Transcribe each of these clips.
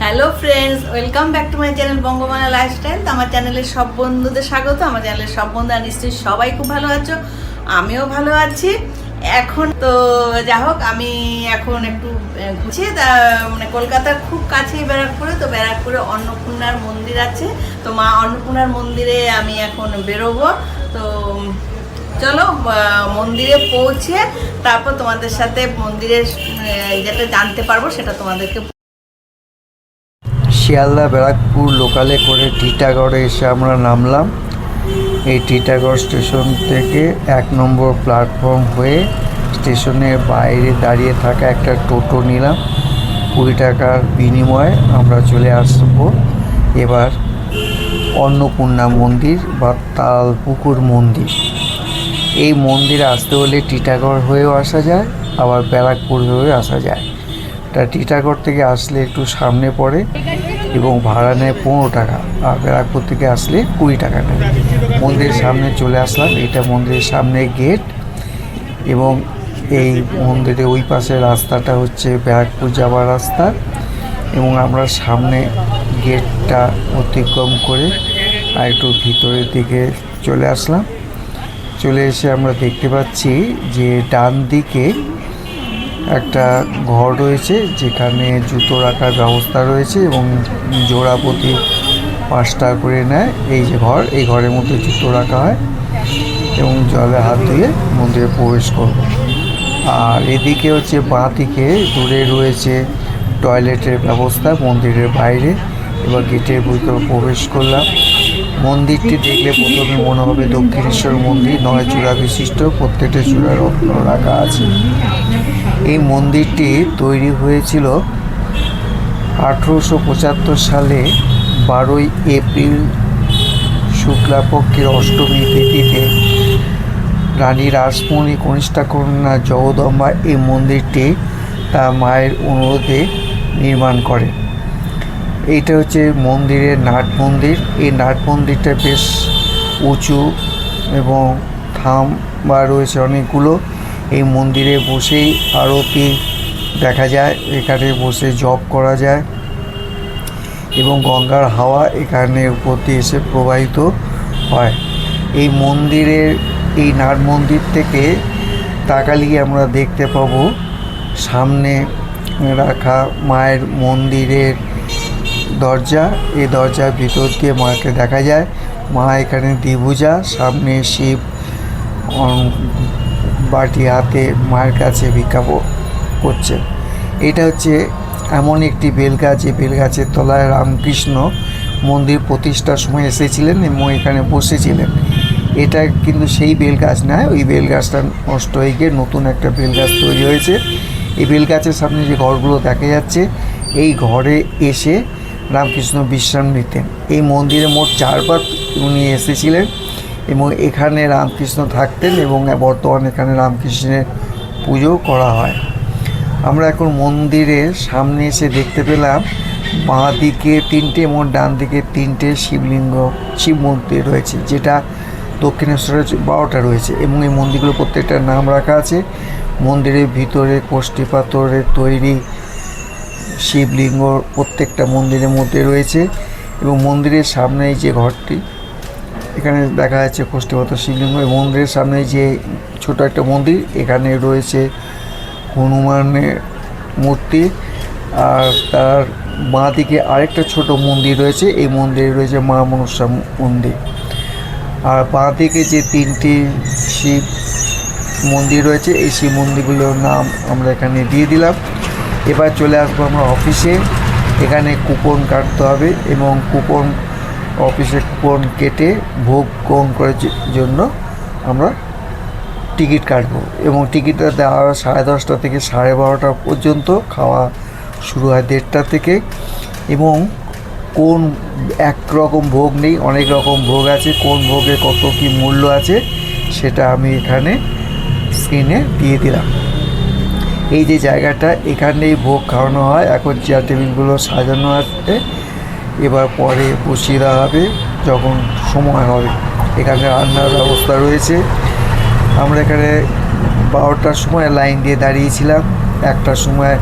Hello friends, welcome back to my channel Bangamala lifestyle. তো আমার চ্যানেলের সব বন্ধুদের স্বাগত। আমার চ্যানেলের সব বন্ধুরা নিশ্চয়ই সবাই খুব ভালো আছো, আমিও ভালো আছি। এখন তো যা হোক, আমি এখন একটু ঘুরছি, মানে কলকাতার খুব কাছেই ব্যারাকপুরে। তো ব্যারাকপুরে অন্নপূর্ণার মন্দির আছে, তো মা অন্নপূর্ণার মন্দিরে আমি এখন বেরোবো। তো চলো মন্দিরে পৌঁছে তারপর তোমাদের সাথে মন্দিরের যেটা জানতে পারবো সেটা তোমাদেরকে। শিয়ালদা ব্যারাকপুর লোকালে করে টিটাগড়ে এসে আমরা নামলাম। এই টিটাগড় স্টেশন থেকে 1 নম্বর প্ল্যাটফর্ম হয়ে স্টেশনের বাইরে দাঁড়িয়ে থাকা একটা টোটো নিলাম। 20 টাকার বিনিময়ে আমরা চলে আসবো এবার অন্নপূর্ণা মন্দির বা তালপুকুর মন্দির। এই মন্দিরে আসতে হলে টিটাগড় হয়েও আসা যায়, আবার ব্যারাকপুর হয়েও আসা যায়। তা টিটাগড় থেকে আসলে একটু সামনে পড়ে এবং ভাড়া নেয় 15 টাকা, আর ব্যারাকপুর থেকে আসলে 20 টাকা নেয়। মন্দিরের সামনে চলে আসলাম, এটা মন্দিরের সামনে গেট, এবং এই মন্দিরের ওই পাশের রাস্তাটা হচ্ছে ব্যারাকপুর যাওয়ার রাস্তা। এবং আমরা সামনে গেটটা অতিক্রম করে আর একটু ভিতরের দিকে চলে আসলাম। চলে এসে আমরা দেখতে পাচ্ছি যে ডান দিকে একটা ঘর রয়েছে, যেখানে জুতো রাখার ব্যবস্থা রয়েছে এবং জোড়া প্রতি 5 টাকা করে নেয়। এই যে ঘর, এই ঘরের মধ্যে জুতো রাখা হয় এবং জলে হাত ধুয়ে মন্দিরে প্রবেশ করব। আর এদিকে হচ্ছে বাঁ দিকে দূরে রয়েছে টয়লেটের ব্যবস্থা মন্দিরের বাইরে। এবার গেটের ভিতরে প্রবেশ করলাম। মন্দিরটি দেখলে প্রথমে মনে হবে দক্ষিণেশ্বর মন্দির, 9 চূড়া বিশিষ্ট, প্রত্যেকটা চূড়া রত্ন রাখা আছে। এই মন্দিরটি তৈরি হয়েছিল 1875 সালে 12ই এপ্রিল শুক্লাপক্ষের অষ্টমী তিথিতে রানী রাসমণি কনিষ্ঠা কন্যা জগদম্বা এই মন্দিরটি তার মায়ের অনুরোধে নির্মাণ করে। এইটা হচ্ছে মন্দিরের নাট মন্দির। এই নাট মন্দিরটা বেশ উঁচু এবং থাম্বা রয়েছে অনেকগুলো। এই মন্দিরে বসেই আরতি দেখা যায়, এখানে বসে জপ করা যায় এবং গঙ্গার হাওয়া এখানে উপর দিয়ে এসে প্রবাহিত হয়। এই মন্দিরের এই নাট মন্দির থেকে তাকালিয়ে আমরা দেখতে পাবো সামনে রাখা মায়ের মন্দিরের দরজা। এই দরজার ভিতর দিয়ে মাকে দেখা যায়। মা এখানে দ্বিভুজা, সামনে শিব বাটি হাতে মায়ের কাছে ভিক্ষা করছে। এটা হচ্ছে এমন একটি বেলগাছ, যে বেলগাছের তলায় রামকৃষ্ণ মন্দির প্রতিষ্ঠার সময় এসেছিলেন এবং এখানে বসেছিলেন। এটা কিন্তু সেই বেলগাছ নয়, ওই বেলগাছটা নষ্ট হয়ে গিয়ে নতুন একটা বেলগাছ তৈরি হয়েছে। এই বেলগাছের সামনে যে ঘরগুলো দেখা যাচ্ছে, এই ঘরে এসে রামকৃষ্ণ বিশ্রাম নিতেন। এই মন্দিরে মোট 4 বার উনি এসেছিলেন এবং এখানে রামকৃষ্ণ থাকতেন এবং বর্তমানে এখানে রামকৃষ্ণের পুজো করা হয়। আমরা এখন মন্দিরের সামনে এসে দেখতে পেলাম বাঁ দিকে 3টে, মোট ডান দিকে 3টে শিব মন্দির রয়েছে, যেটা দক্ষিণেশ্বরে 12টা রয়েছে এবং এই মন্দিরগুলো প্রত্যেকটার নাম রাখা আছে। মন্দিরের ভিতরে কোষ্ঠী পাথরের তৈরি শিবলিঙ্গ প্রত্যেকটা মন্দিরের মধ্যে রয়েছে এবং মন্দিরের সামনে যে ঘরটি এখানে দেখা যাচ্ছে কোষ্ঠী পাথর শিবলিঙ্গ। এই মন্দিরের সামনে যে ছোট একটা মন্দির, এখানে রয়েছে হনুমানের মূর্তি, আর তার বাঁ দিকে আরেকটা ছোট মন্দির রয়েছে। এই মন্দিরে রয়েছে মা মনসা মন্দির। আর বাঁ দিকে যে 3টি শিব মন্দির রয়েছে, এই শিব মন্দিরগুলোর নাম আমরা এখানে দিয়ে দিলাম। এবার চলে আসবো আমরা অফিসে। এখানে কুপন কাটতে হবে এবং অফিসে কুপন কেটে ভোগ গ্রহণ করার জন্য আমরা টিকিট কাটবো এবং টিকিটটা দেওয়া হয় 10:30 থেকে 12:30 পর্যন্ত। খাওয়া শুরু হয় 1:30 থেকে এবং কোন একরকম ভোগ নেই, অনেক রকম ভোগ আছে। কোন ভোগে কত কী মূল্য আছে সেটা আমি এখানে স্ক্রিনে দিয়ে দিলাম। এই যে জায়গাটা, এখানেই ভোগ খাওয়ানো হয়। এখন চেয়ার টেবিলগুলো সাজানো আছে, এবার পরে বসিয়ে দেওয়া হবে যখন সময় হবে। এখানে রান্নার ব্যবস্থা রয়েছে। আমরা এখানে 12টার সময় লাইন দিয়ে দাঁড়িয়েছিলাম, 1টার সময়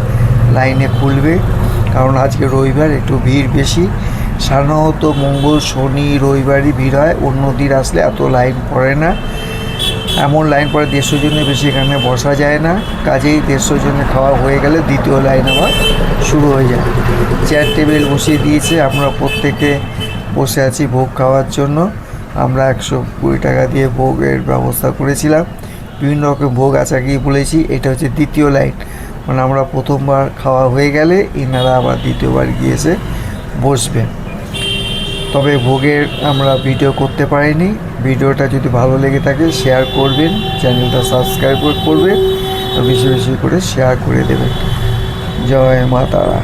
লাইনে খুলবে। কারণ আজকে রবিবার একটু ভিড় বেশি। সাধারণত মঙ্গল শনি রবিবারই ভিড় হয়, অন্য দিন আসলে এত লাইন পড়ে না। এমন লাইন পড়ে 150 জনের বেশি এখানে বসা যায় না, কাজেই 150 জনের খাওয়া হয়ে গেলে দ্বিতীয় লাইন আবার শুরু হয়ে যায়। চেয়ার টেবিল বসিয়ে দিয়েছে, আমরা প্রত্যেকে বসে আছি ভোগ খাওয়ার জন্য। আমরা 120 টাকা দিয়ে ভোগের ব্যবস্থা করেছিলাম, বিভিন্ন রকম ভোগ আচাকি বলেছি। এটা হচ্ছে দ্বিতীয় লাইন, মানে আমরা প্রথমবার খাওয়া হয়ে গেলে এনারা আবার দ্বিতীয়বার গিয়েছে বসবেন। তবে ভোগের আমরা ভিডিও করতে পারিনি। ভিডিওটা যদি ভালো লেগে থাকে শেয়ার করবেন, চ্যানেলটা সাবস্ক্রাইব করবেন, তো বেশি বেশি করে শেয়ার করে দেবেন। জয় মা তারা।